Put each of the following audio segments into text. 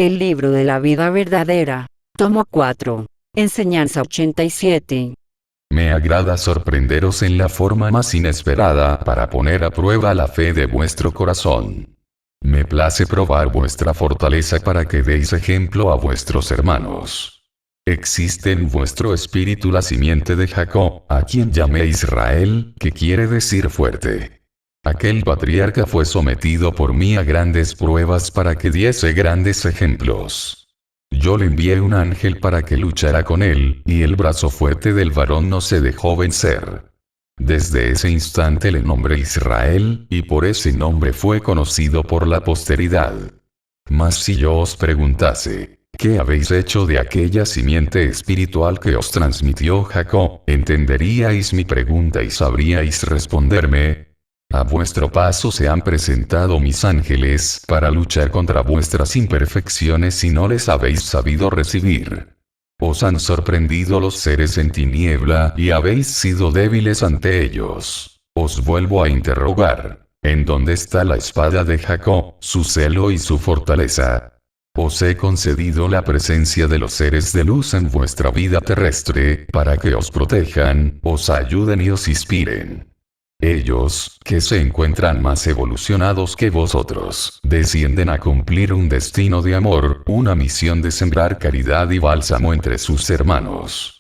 El libro de la vida verdadera. Tomo 4. Enseñanza 87. Me agrada sorprenderos en la forma más inesperada para poner a prueba la fe de vuestro corazón. Me place probar vuestra fortaleza para que deis ejemplo a vuestros hermanos. Existe en vuestro espíritu la simiente de Jacob, a quien llamé Israel, que quiere decir fuerte. Aquel patriarca fue sometido por mí a grandes pruebas para que diese grandes ejemplos. Yo le envié un ángel para que luchara con él, y el brazo fuerte del varón no se dejó vencer. Desde ese instante le nombré Israel, y por ese nombre fue conocido por la posteridad. Mas si yo os preguntase, ¿qué habéis hecho de aquella simiente espiritual que os transmitió Jacob? Entenderíais mi pregunta y sabríais responderme. A vuestro paso se han presentado mis ángeles para luchar contra vuestras imperfecciones y no les habéis sabido recibir. Os han sorprendido los seres en tiniebla y habéis sido débiles ante ellos. Os vuelvo a interrogar. ¿En dónde está la espada de Jacob, su celo y su fortaleza? Os he concedido la presencia de los seres de luz en vuestra vida terrestre, para que os protejan, os ayuden y os inspiren. Ellos, que se encuentran más evolucionados que vosotros, descienden a cumplir un destino de amor, una misión de sembrar caridad y bálsamo entre sus hermanos.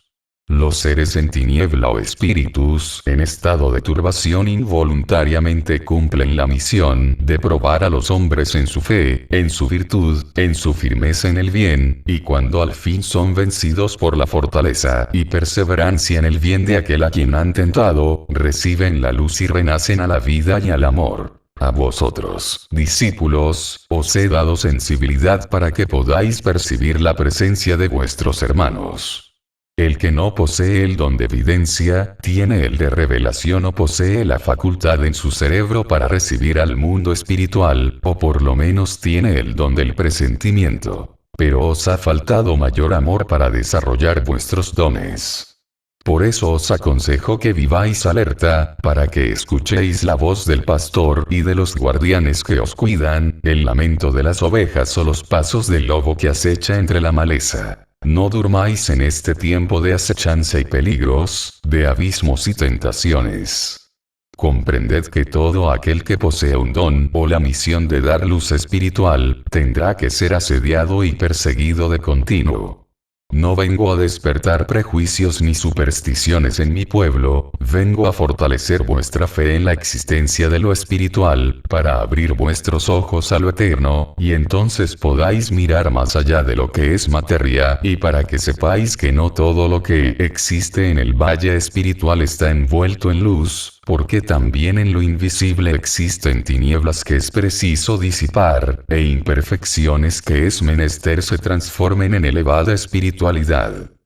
Los seres en tiniebla o espíritus en estado de turbación involuntariamente cumplen la misión de probar a los hombres en su fe, en su virtud, en su firmeza en el bien, y cuando al fin son vencidos por la fortaleza y perseverancia en el bien de aquel a quien han tentado, reciben la luz y renacen a la vida y al amor. A vosotros, discípulos, os he dado sensibilidad para que podáis percibir la presencia de vuestros hermanos. El que no posee el don de evidencia, tiene el de revelación o posee la facultad en su cerebro para recibir al mundo espiritual, o por lo menos tiene el don del presentimiento. Pero os ha faltado mayor amor para desarrollar vuestros dones. Por eso os aconsejo que viváis alerta, para que escuchéis la voz del pastor y de los guardianes que os cuidan, el lamento de las ovejas o los pasos del lobo que acecha entre la maleza. No durmáis en este tiempo de acechanza y peligros, de abismos y tentaciones. Comprended que todo aquel que posee un don o la misión de dar luz espiritual, tendrá que ser asediado y perseguido de continuo. No vengo a despertar prejuicios ni supersticiones en mi pueblo, vengo a fortalecer vuestra fe en la existencia de lo espiritual, para abrir vuestros ojos a lo eterno, y entonces podáis mirar más allá de lo que es materia, y para que sepáis que no todo lo que existe en el valle espiritual está envuelto en luz, porque también en lo invisible existen tinieblas que es preciso disipar, e imperfecciones que es menester se transformen en elevada espiritualidad.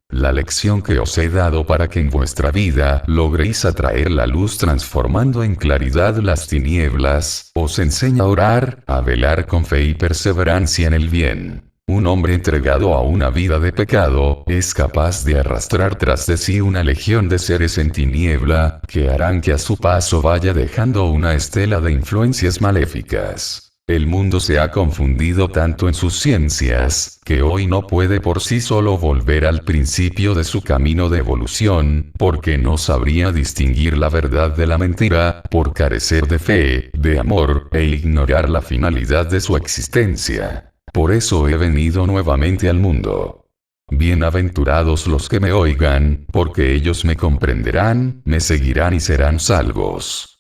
La lección que os he dado para que en vuestra vida logréis atraer la luz transformando en claridad las tinieblas, os enseña a orar, a velar con fe y perseverancia en el bien. Un hombre entregado a una vida de pecado, es capaz de arrastrar tras de sí una legión de seres en tiniebla, que harán que a su paso vaya dejando una estela de influencias maléficas. El mundo se ha confundido tanto en sus ciencias, que hoy no puede por sí solo volver al principio de su camino de evolución, porque no sabría distinguir la verdad de la mentira, por carecer de fe, de amor, e ignorar la finalidad de su existencia. Por eso he venido nuevamente al mundo. Bienaventurados los que me oigan, porque ellos me comprenderán, me seguirán y serán salvos.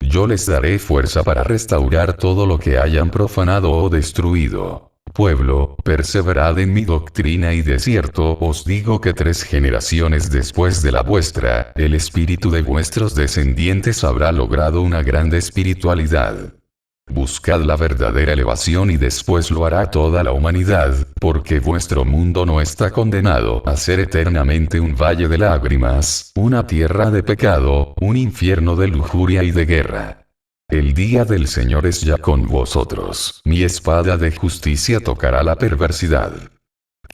Yo les daré fuerza para restaurar todo lo que hayan profanado o destruido. Pueblo, perseverad en mi doctrina y de cierto os digo que 3 generaciones después de la vuestra, el espíritu de vuestros descendientes habrá logrado una grande espiritualidad. Buscad la verdadera elevación y después lo hará toda la humanidad, porque vuestro mundo no está condenado a ser eternamente un valle de lágrimas, una tierra de pecado, un infierno de lujuria y de guerra. El día del Señor es ya con vosotros, mi espada de justicia tocará la perversidad.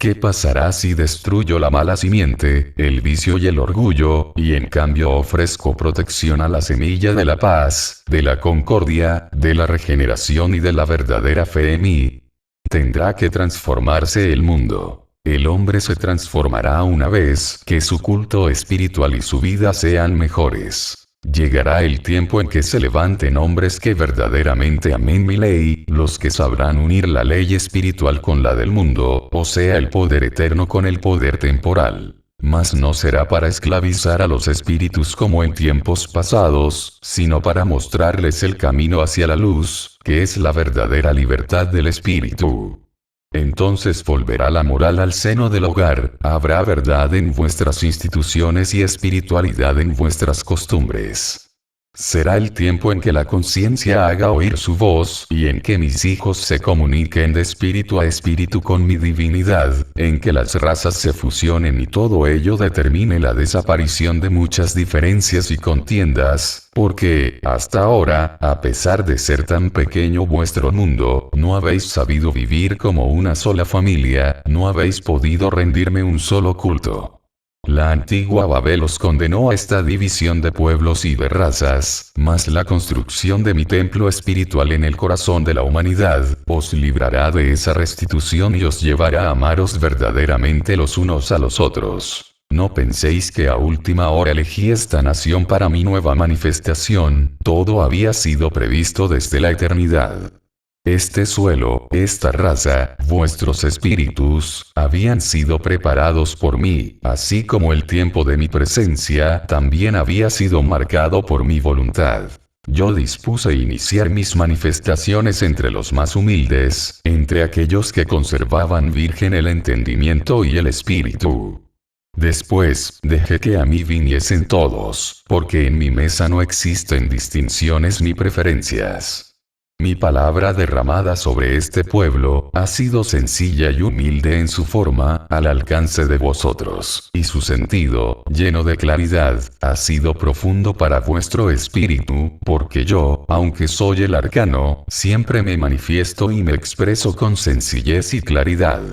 ¿Qué pasará si destruyo la mala simiente, el vicio y el orgullo, y en cambio ofrezco protección a la semilla de la paz, de la concordia, de la regeneración y de la verdadera fe en mí? Tendrá que transformarse el mundo. El hombre se transformará una vez que su culto espiritual y su vida sean mejores. Llegará el tiempo en que se levanten hombres que verdaderamente amen mi ley, los que sabrán unir la ley espiritual con la del mundo, o sea el poder eterno con el poder temporal. Mas no será para esclavizar a los espíritus como en tiempos pasados, sino para mostrarles el camino hacia la luz, que es la verdadera libertad del espíritu. Entonces volverá la moral al seno del hogar, habrá verdad en vuestras instituciones y espiritualidad en vuestras costumbres. Será el tiempo en que la conciencia haga oír su voz, y en que mis hijos se comuniquen de espíritu a espíritu con mi divinidad, en que las razas se fusionen y todo ello determine la desaparición de muchas diferencias y contiendas, porque, hasta ahora, a pesar de ser tan pequeño vuestro mundo, no habéis sabido vivir como una sola familia, no habéis podido rendirme un solo culto. La antigua Babel os condenó a esta división de pueblos y de razas, mas la construcción de mi templo espiritual en el corazón de la humanidad, os librará de esa restitución y os llevará a amaros verdaderamente los unos a los otros. No penséis que a última hora elegí esta nación para mi nueva manifestación, todo había sido previsto desde la eternidad. Este suelo, esta raza, vuestros espíritus, habían sido preparados por mí, así como el tiempo de mi presencia también había sido marcado por mi voluntad. Yo dispuse iniciar mis manifestaciones entre los más humildes, entre aquellos que conservaban virgen el entendimiento y el espíritu. Después, dejé que a mí viniesen todos, porque en mi mesa no existen distinciones ni preferencias. Mi palabra derramada sobre este pueblo ha sido sencilla y humilde en su forma, al alcance de vosotros, y su sentido, lleno de claridad, ha sido profundo para vuestro espíritu, porque yo, aunque soy el arcano, siempre me manifiesto y me expreso con sencillez y claridad.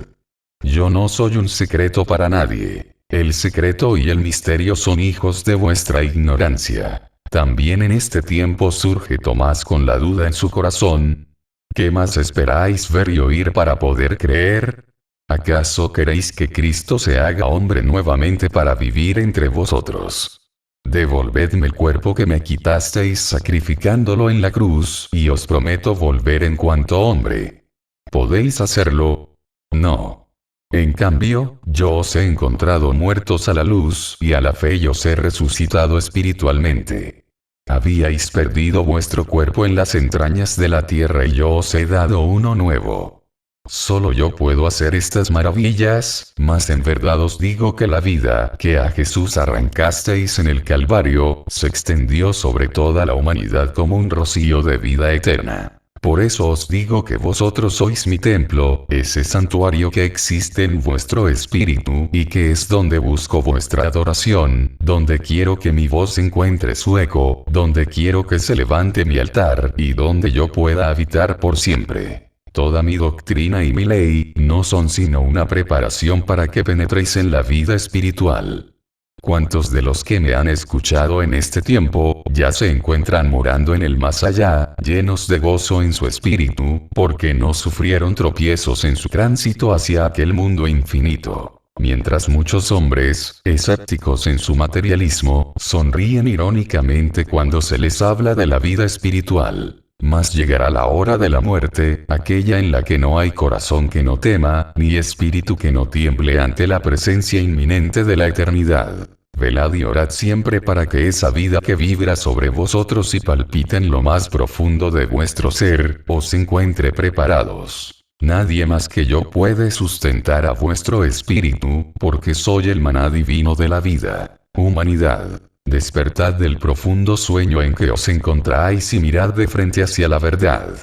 Yo no soy un secreto para nadie. El secreto y el misterio son hijos de vuestra ignorancia. También en este tiempo surge Tomás con la duda en su corazón. ¿Qué más esperáis ver y oír para poder creer? ¿Acaso queréis que Cristo se haga hombre nuevamente para vivir entre vosotros? Devolvedme el cuerpo que me quitasteis sacrificándolo en la cruz, y os prometo volver en cuanto hombre. ¿Podéis hacerlo? No. En cambio, yo os he encontrado muertos a la luz y a la fe y os he resucitado espiritualmente. Habíais perdido vuestro cuerpo en las entrañas de la tierra y yo os he dado uno nuevo. Solo yo puedo hacer estas maravillas, mas en verdad os digo que la vida que a Jesús arrancasteis en el Calvario, se extendió sobre toda la humanidad como un rocío de vida eterna. Por eso os digo que vosotros sois mi templo, ese santuario que existe en vuestro espíritu y que es donde busco vuestra adoración, donde quiero que mi voz encuentre su eco, donde quiero que se levante mi altar y donde yo pueda habitar por siempre. Toda mi doctrina y mi ley no son sino una preparación para que penetréis en la vida espiritual. ¿Cuántos de los que me han escuchado en este tiempo, ya se encuentran morando en el más allá, llenos de gozo en su espíritu, porque no sufrieron tropiezos en su tránsito hacia aquel mundo infinito? Mientras muchos hombres, escépticos en su materialismo, sonríen irónicamente cuando se les habla de la vida espiritual. Mas llegará la hora de la muerte, aquella en la que no hay corazón que no tema, ni espíritu que no tiemble ante la presencia inminente de la eternidad. Velad y orad siempre para que esa vida que vibra sobre vosotros y palpita en lo más profundo de vuestro ser, os encuentre preparados. Nadie más que yo puede sustentar a vuestro espíritu, porque soy el maná divino de la vida. Humanidad. Despertad del profundo sueño en que os encontráis y mirad de frente hacia la verdad.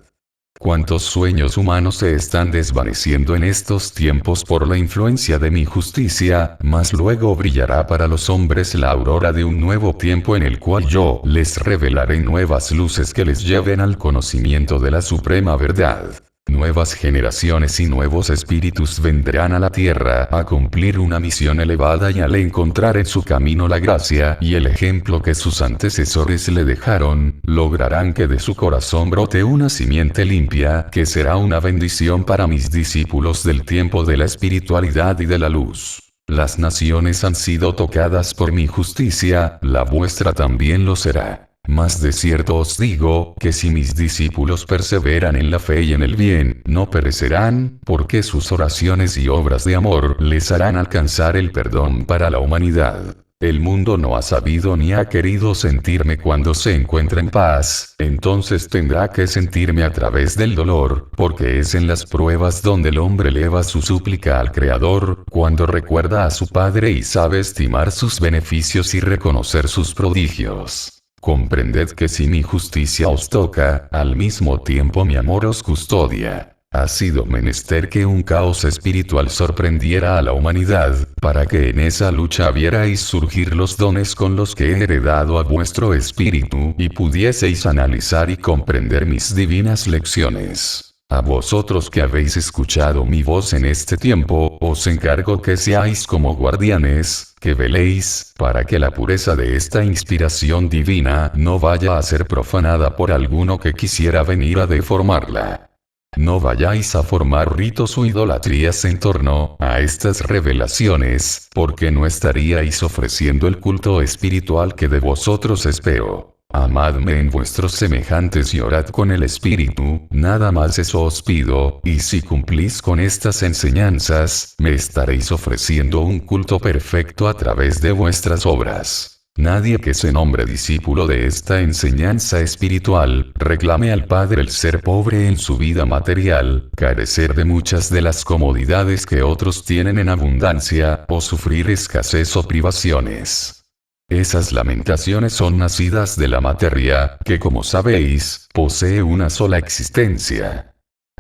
¿Cuántos sueños humanos se están desvaneciendo en estos tiempos por la influencia de mi justicia? Mas luego brillará para los hombres la aurora de un nuevo tiempo en el cual yo les revelaré nuevas luces que les lleven al conocimiento de la suprema verdad. Nuevas generaciones y nuevos espíritus vendrán a la tierra a cumplir una misión elevada y al encontrar en su camino la gracia y el ejemplo que sus antecesores le dejaron, lograrán que de su corazón brote una simiente limpia que será una bendición para mis discípulos del tiempo de la espiritualidad y de la luz. Las naciones han sido tocadas por mi justicia, la vuestra también lo será. Mas de cierto os digo, que si mis discípulos perseveran en la fe y en el bien, no perecerán, porque sus oraciones y obras de amor les harán alcanzar el perdón para la humanidad. El mundo no ha sabido ni ha querido sentirme cuando se encuentra en paz, entonces tendrá que sentirme a través del dolor, porque es en las pruebas donde el hombre eleva su súplica al Creador, cuando recuerda a su Padre y sabe estimar sus beneficios y reconocer sus prodigios. Comprended que si mi justicia os toca, al mismo tiempo mi amor os custodia. Ha sido menester que un caos espiritual sorprendiera a la humanidad, para que en esa lucha vierais surgir los dones con los que he heredado a vuestro espíritu y pudieseis analizar y comprender mis divinas lecciones. A vosotros que habéis escuchado mi voz en este tiempo, os encargo que seáis como guardianes, que veléis, para que la pureza de esta inspiración divina no vaya a ser profanada por alguno que quisiera venir a deformarla. No vayáis a formar ritos o idolatrías en torno a estas revelaciones, porque no estaríais ofreciendo el culto espiritual que de vosotros espero. Amadme en vuestros semejantes y orad con el espíritu, nada más eso os pido, y si cumplís con estas enseñanzas, me estaréis ofreciendo un culto perfecto a través de vuestras obras. Nadie que se nombre discípulo de esta enseñanza espiritual, reclame al Padre el ser pobre en su vida material, carecer de muchas de las comodidades que otros tienen en abundancia, o sufrir escasez o privaciones. Esas lamentaciones son nacidas de la materia, que como sabéis, posee una sola existencia.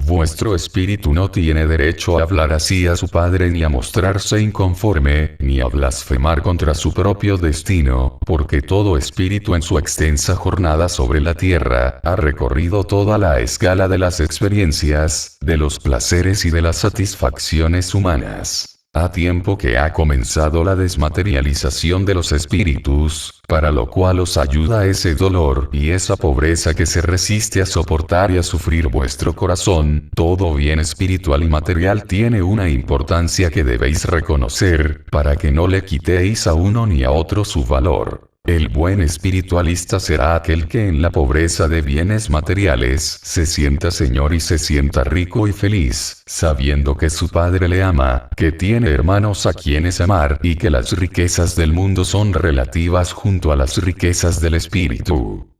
Vuestro espíritu no tiene derecho a hablar así a su Padre ni a mostrarse inconforme, ni a blasfemar contra su propio destino, porque todo espíritu en su extensa jornada sobre la tierra, ha recorrido toda la escala de las experiencias, de los placeres y de las satisfacciones humanas. A tiempo que ha comenzado la desmaterialización de los espíritus, para lo cual os ayuda ese dolor y esa pobreza que se resiste a soportar y a sufrir vuestro corazón, todo bien espiritual y material tiene una importancia que debéis reconocer, para que no le quitéis a uno ni a otro su valor. El buen espiritualista será aquel que en la pobreza de bienes materiales se sienta señor y se sienta rico y feliz, sabiendo que su Padre le ama, que tiene hermanos a quienes amar y que las riquezas del mundo son relativas junto a las riquezas del espíritu.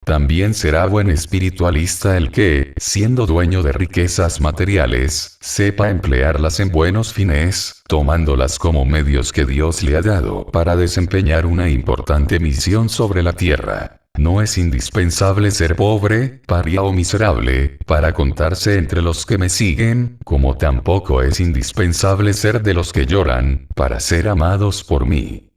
También será buen espiritualista el que, siendo dueño de riquezas materiales, sepa emplearlas en buenos fines, tomándolas como medios que Dios le ha dado para desempeñar una importante misión sobre la tierra. No es indispensable ser pobre, paria o miserable, para contarse entre los que me siguen, como tampoco es indispensable ser de los que lloran, para ser amados por mí.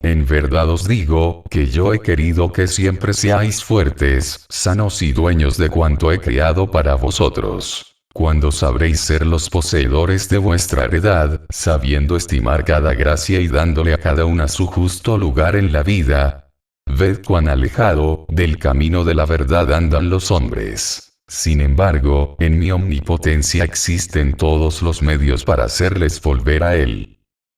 En verdad os digo, que yo he querido que siempre seáis fuertes, sanos y dueños de cuanto he creado para vosotros. Cuando sabréis ser los poseedores de vuestra heredad, sabiendo estimar cada gracia y dándole a cada una su justo lugar en la vida, ved cuán alejado del camino de la verdad andan los hombres. Sin embargo, en mi omnipotencia existen todos los medios para hacerles volver a él.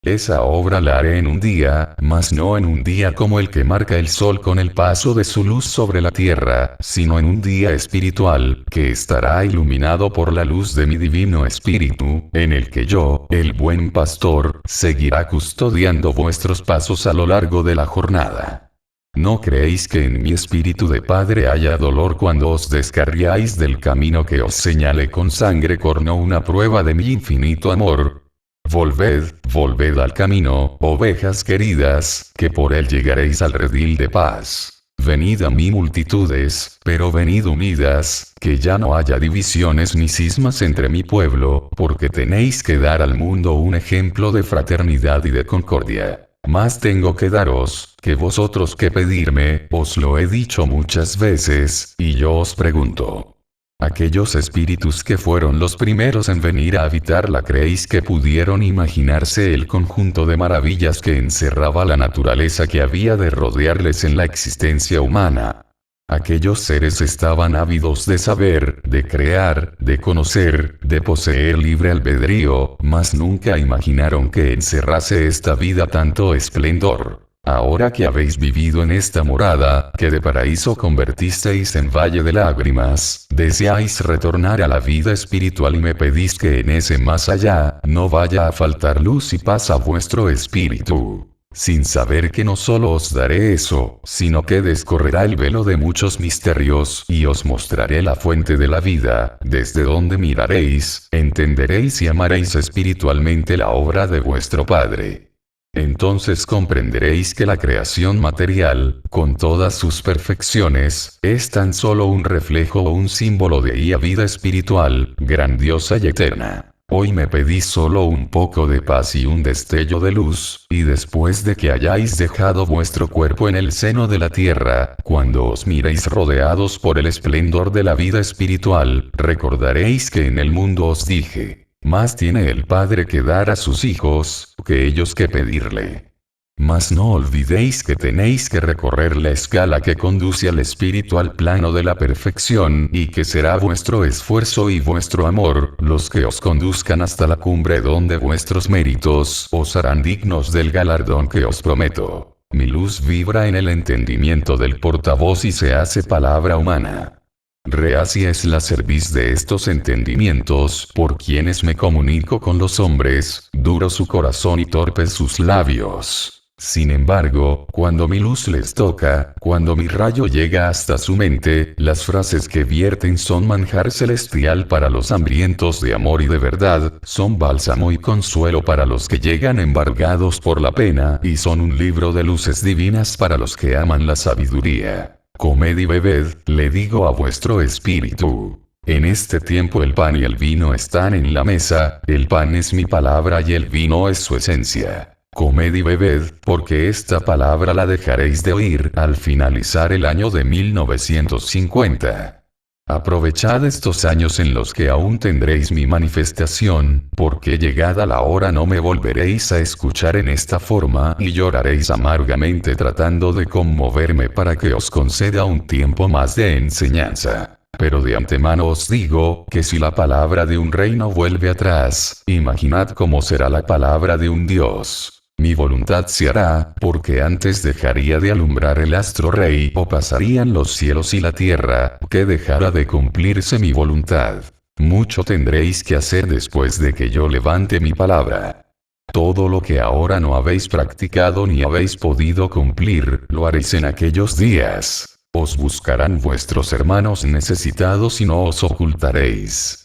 Esa obra la haré en un día, mas no en un día como el que marca el sol con el paso de su luz sobre la tierra, sino en un día espiritual, que estará iluminado por la luz de mi divino espíritu, en el que yo, el buen pastor, seguirá custodiando vuestros pasos a lo largo de la jornada. ¿No creéis que en mi espíritu de Padre haya dolor cuando os descarriáis del camino que os señalé con sangre corno una prueba de mi infinito amor? Volved, volved al camino, ovejas queridas, que por él llegaréis al redil de paz. Venid a mí multitudes, pero venid unidas, que ya no haya divisiones ni cismas entre mi pueblo, porque tenéis que dar al mundo un ejemplo de fraternidad y de concordia. Más tengo que daros, que vosotros que pedirme, os lo he dicho muchas veces, y yo os pregunto. Aquellos espíritus que fueron los primeros en venir a habitarla, ¿creéis que pudieron imaginarse el conjunto de maravillas que encerraba la naturaleza que había de rodearles en la existencia humana? Aquellos seres estaban ávidos de saber, de crear, de conocer, de poseer libre albedrío, mas nunca imaginaron que encerrase esta vida tanto esplendor. Ahora que habéis vivido en esta morada, que de paraíso convertisteis en valle de lágrimas, deseáis retornar a la vida espiritual y me pedís que en ese más allá, no vaya a faltar luz y paz a vuestro espíritu. Sin saber que no solo os daré eso, sino que descorrerá el velo de muchos misterios, y os mostraré la fuente de la vida, desde donde miraréis, entenderéis y amaréis espiritualmente la obra de vuestro Padre. Entonces comprenderéis que la creación material, con todas sus perfecciones, es tan solo un reflejo o un símbolo de la vida espiritual, grandiosa y eterna. Hoy me pedís solo un poco de paz y un destello de luz, y después de que hayáis dejado vuestro cuerpo en el seno de la tierra, cuando os miréis rodeados por el esplendor de la vida espiritual, recordaréis que en el mundo os dije: más tiene el Padre que dar a sus hijos, que ellos que pedirle. Mas no olvidéis que tenéis que recorrer la escala que conduce al espiritual plano de la perfección, y que será vuestro esfuerzo y vuestro amor, los que os conduzcan hasta la cumbre donde vuestros méritos os harán dignos del galardón que os prometo. Mi luz vibra en el entendimiento del portavoz y se hace palabra humana. Reacia es la cerviz de estos entendimientos, por quienes me comunico con los hombres, duro su corazón y torpes sus labios. Sin embargo, cuando mi luz les toca, cuando mi rayo llega hasta su mente, las frases que vierten son manjar celestial para los hambrientos de amor y de verdad, son bálsamo y consuelo para los que llegan embargados por la pena, y son un libro de luces divinas para los que aman la sabiduría. Comed y bebed, le digo a vuestro espíritu. En este tiempo el pan y el vino están en la mesa, el pan es mi palabra y el vino es su esencia. Comed y bebed, porque esta palabra la dejaréis de oír al finalizar el año de 1950. Aprovechad estos años en los que aún tendréis mi manifestación, porque llegada la hora no me volveréis a escuchar en esta forma y lloraréis amargamente tratando de conmoverme para que os conceda un tiempo más de enseñanza. Pero de antemano os digo, que si la palabra de un rey no vuelve atrás, imaginad cómo será la palabra de un Dios. Mi voluntad se hará, porque antes dejaría de alumbrar el astro rey o pasarían los cielos y la tierra, que dejara de cumplirse mi voluntad. Mucho tendréis que hacer después de que yo levante mi palabra. Todo lo que ahora no habéis practicado ni habéis podido cumplir, lo haréis en aquellos días. Os buscarán vuestros hermanos necesitados y no os ocultaréis.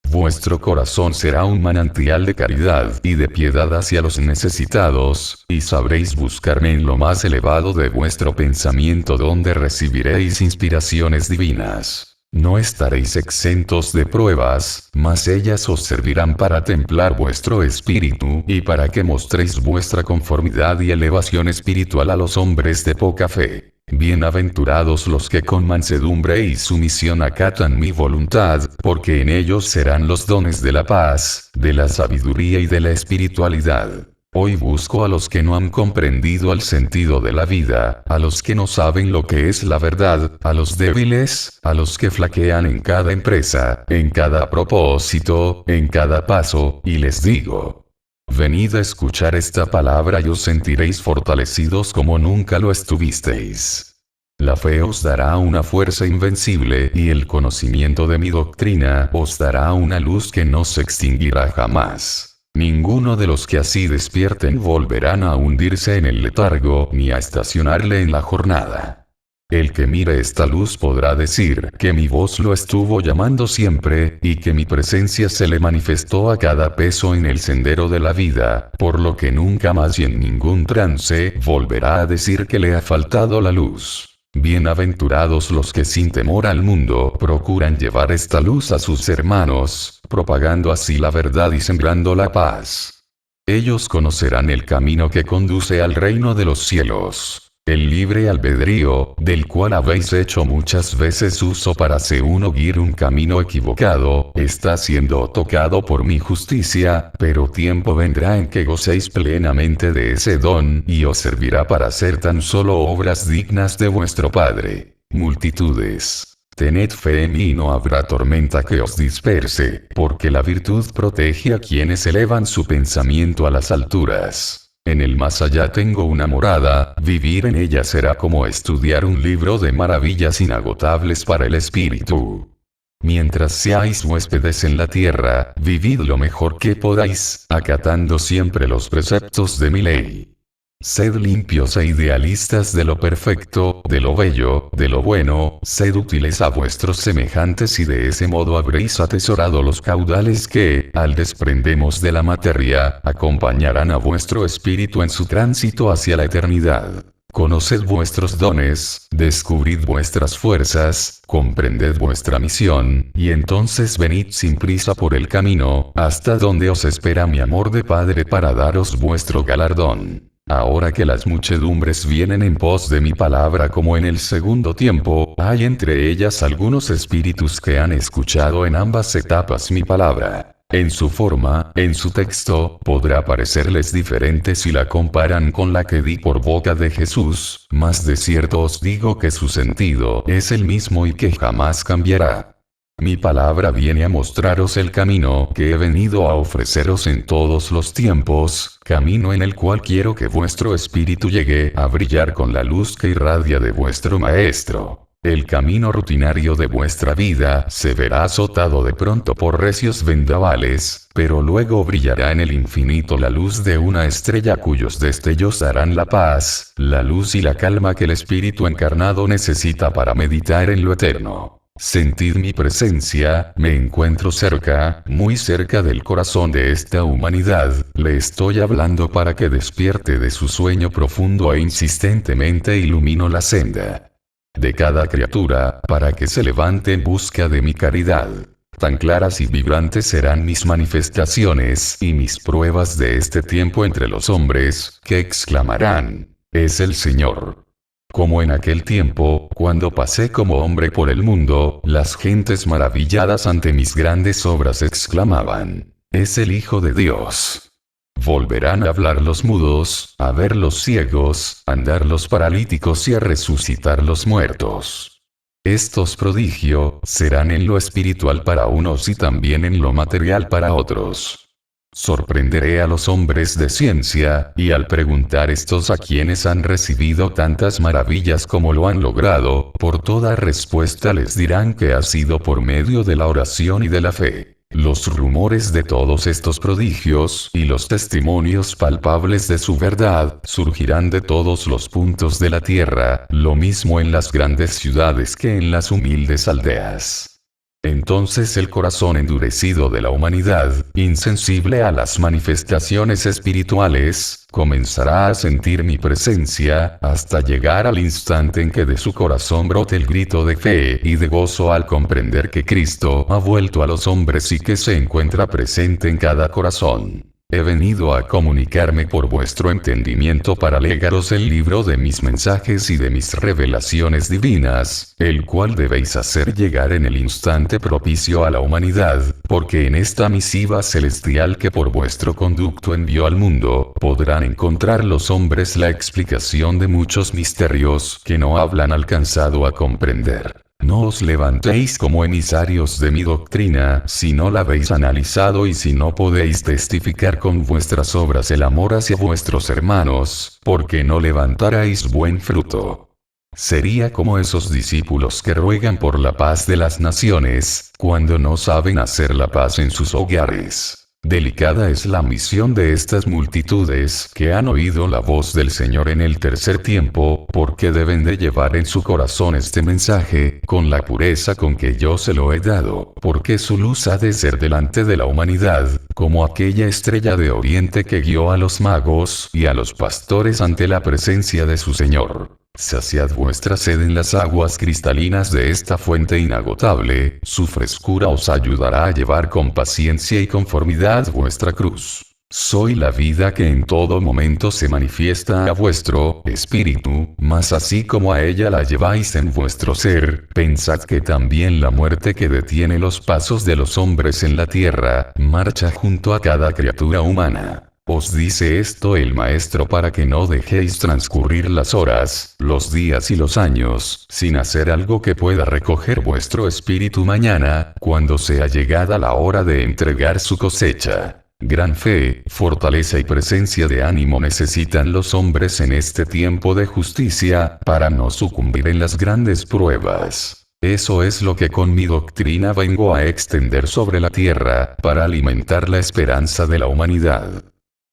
Vuestro corazón será un manantial de caridad y de piedad hacia los necesitados, y sabréis buscarme en lo más elevado de vuestro pensamiento donde recibiréis inspiraciones divinas. No estaréis exentos de pruebas, mas ellas os servirán para templar vuestro espíritu y para que mostréis vuestra conformidad y elevación espiritual a los hombres de poca fe. Bienaventurados los que con mansedumbre y sumisión acatan mi voluntad, porque en ellos serán los dones de la paz, de la sabiduría y de la espiritualidad. Hoy busco a los que no han comprendido el sentido de la vida, a los que no saben lo que es la verdad, a los débiles, a los que flaquean en cada empresa, en cada propósito, en cada paso, y les digo: venid a escuchar esta palabra y os sentiréis fortalecidos como nunca lo estuvisteis. La fe os dará una fuerza invencible y el conocimiento de mi doctrina os dará una luz que no se extinguirá jamás. Ninguno de los que así despierten volverán a hundirse en el letargo ni a estacionarle en la jornada. El que mire esta luz podrá decir que mi voz lo estuvo llamando siempre, y que mi presencia se le manifestó a cada paso en el sendero de la vida, por lo que nunca más y en ningún trance volverá a decir que le ha faltado la luz. Bienaventurados los que sin temor al mundo procuran llevar esta luz a sus hermanos, propagando así la verdad y sembrando la paz. Ellos conocerán el camino que conduce al reino de los cielos. El libre albedrío, del cual habéis hecho muchas veces uso para seguir un camino equivocado, está siendo tocado por mi justicia, pero tiempo vendrá en que gocéis plenamente de ese don, y os servirá para hacer tan solo obras dignas de vuestro Padre. Multitudes. Tened fe en mí y no habrá tormenta que os disperse, porque la virtud protege a quienes elevan su pensamiento a las alturas. En el más allá tengo una morada, vivir en ella será como estudiar un libro de maravillas inagotables para el espíritu. Mientras seáis huéspedes en la tierra, vivid lo mejor que podáis, acatando siempre los preceptos de mi ley. Sed limpios e idealistas de lo perfecto, de lo bello, de lo bueno, sed útiles a vuestros semejantes y de ese modo habréis atesorado los caudales que, al desprendernos de la materia, acompañarán a vuestro espíritu en su tránsito hacia la eternidad. Conoced vuestros dones, descubrid vuestras fuerzas, comprended vuestra misión, y entonces venid sin prisa por el camino, hasta donde os espera mi amor de Padre para daros vuestro galardón. Ahora que las muchedumbres vienen en pos de mi palabra como en el segundo tiempo, hay entre ellas algunos espíritus que han escuchado en ambas etapas mi palabra. En su forma, en su texto, podrá parecerles diferente si la comparan con la que di por boca de Jesús, mas de cierto os digo que su sentido es el mismo y que jamás cambiará. Mi palabra viene a mostraros el camino que he venido a ofreceros en todos los tiempos, camino en el cual quiero que vuestro espíritu llegue a brillar con la luz que irradia de vuestro Maestro. El camino rutinario de vuestra vida se verá azotado de pronto por recios vendavales, pero luego brillará en el infinito la luz de una estrella cuyos destellos darán la paz, la luz y la calma que el espíritu encarnado necesita para meditar en lo eterno. Sentid mi presencia, me encuentro cerca, muy cerca del corazón de esta humanidad, le estoy hablando para que despierte de su sueño profundo e insistentemente ilumino la senda de cada criatura, para que se levante en busca de mi caridad. Tan claras y vibrantes serán mis manifestaciones y mis pruebas de este tiempo entre los hombres, que exclamarán, es el Señor. Como en aquel tiempo, cuando pasé como hombre por el mundo, las gentes maravilladas ante mis grandes obras exclamaban, es el Hijo de Dios. Volverán a hablar los mudos, a ver los ciegos, a andar los paralíticos y a resucitar los muertos. Estos prodigios serán en lo espiritual para unos y también en lo material para otros. Sorprenderé a los hombres de ciencia, y al preguntar estos a quienes han recibido tantas maravillas como lo han logrado, por toda respuesta les dirán que ha sido por medio de la oración y de la fe. Los rumores de todos estos prodigios, y los testimonios palpables de su verdad, surgirán de todos los puntos de la tierra, lo mismo en las grandes ciudades que en las humildes aldeas. Entonces el corazón endurecido de la humanidad, insensible a las manifestaciones espirituales, comenzará a sentir mi presencia, hasta llegar al instante en que de su corazón brote el grito de fe y de gozo al comprender que Cristo ha vuelto a los hombres y que se encuentra presente en cada corazón. He venido a comunicarme por vuestro entendimiento para legaros el libro de mis mensajes y de mis revelaciones divinas, el cual debéis hacer llegar en el instante propicio a la humanidad, porque en esta misiva celestial que por vuestro conducto envió al mundo, podrán encontrar los hombres la explicación de muchos misterios que no hablan alcanzado a comprender. No os levantéis como emisarios de mi doctrina, si no la habéis analizado y si no podéis testificar con vuestras obras el amor hacia vuestros hermanos, porque no levantaréis buen fruto. Sería como esos discípulos que ruegan por la paz de las naciones, cuando no saben hacer la paz en sus hogares. Delicada es la misión de estas multitudes que han oído la voz del Señor en el tercer tiempo, porque deben de llevar en su corazón este mensaje, con la pureza con que yo se lo he dado, porque su luz ha de ser delante de la humanidad, como aquella estrella de oriente que guió a los magos y a los pastores ante la presencia de su Señor. Saciad vuestra sed en las aguas cristalinas de esta fuente inagotable, su frescura os ayudará a llevar con paciencia y conformidad vuestra cruz. Soy la vida que en todo momento se manifiesta a vuestro espíritu, mas así como a ella la lleváis en vuestro ser, pensad que también la muerte que detiene los pasos de los hombres en la tierra, marcha junto a cada criatura humana. Os dice esto el Maestro para que no dejéis transcurrir las horas, los días y los años, sin hacer algo que pueda recoger vuestro espíritu mañana, cuando sea llegada la hora de entregar su cosecha. Gran fe, fortaleza y presencia de ánimo necesitan los hombres en este tiempo de justicia, para no sucumbir en las grandes pruebas. Eso es lo que con mi doctrina vengo a extender sobre la tierra, para alimentar la esperanza de la humanidad.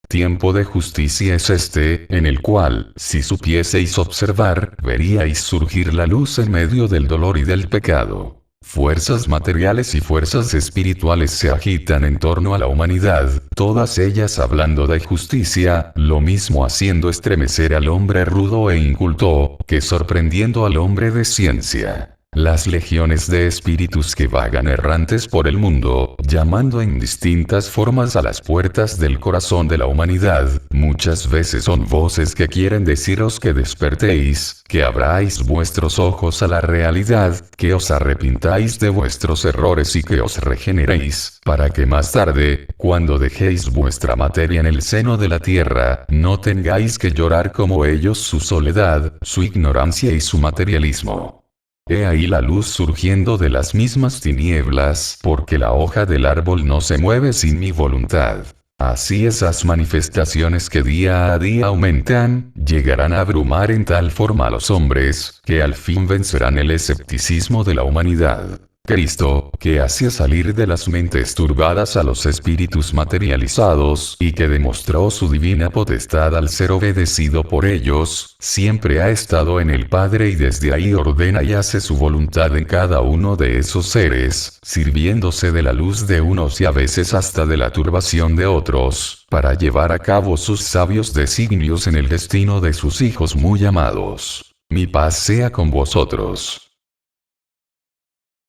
Tiempo de justicia es este, en el cual, si supieseis observar, veríais surgir la luz en medio del dolor y del pecado. Fuerzas materiales y fuerzas espirituales se agitan en torno a la humanidad, todas ellas hablando de justicia, lo mismo haciendo estremecer al hombre rudo e inculto, que sorprendiendo al hombre de ciencia. Las legiones de espíritus que vagan errantes por el mundo, llamando en distintas formas a las puertas del corazón de la humanidad, muchas veces son voces que quieren deciros que despertéis, que abráis vuestros ojos a la realidad, que os arrepintáis de vuestros errores y que os regeneréis, para que más tarde, cuando dejéis vuestra materia en el seno de la tierra, no tengáis que llorar como ellos su soledad, su ignorancia y su materialismo. He ahí la luz surgiendo de las mismas tinieblas, porque la hoja del árbol no se mueve sin mi voluntad. Así esas manifestaciones que día a día aumentan, llegarán a abrumar en tal forma a los hombres, que al fin vencerán el escepticismo de la humanidad. Cristo, que hacía salir de las mentes turbadas a los espíritus materializados, y que demostró su divina potestad al ser obedecido por ellos, siempre ha estado en el Padre y desde ahí ordena y hace su voluntad en cada uno de esos seres, sirviéndose de la luz de unos y a veces hasta de la turbación de otros, para llevar a cabo sus sabios designios en el destino de sus hijos muy amados. Mi paz sea con vosotros.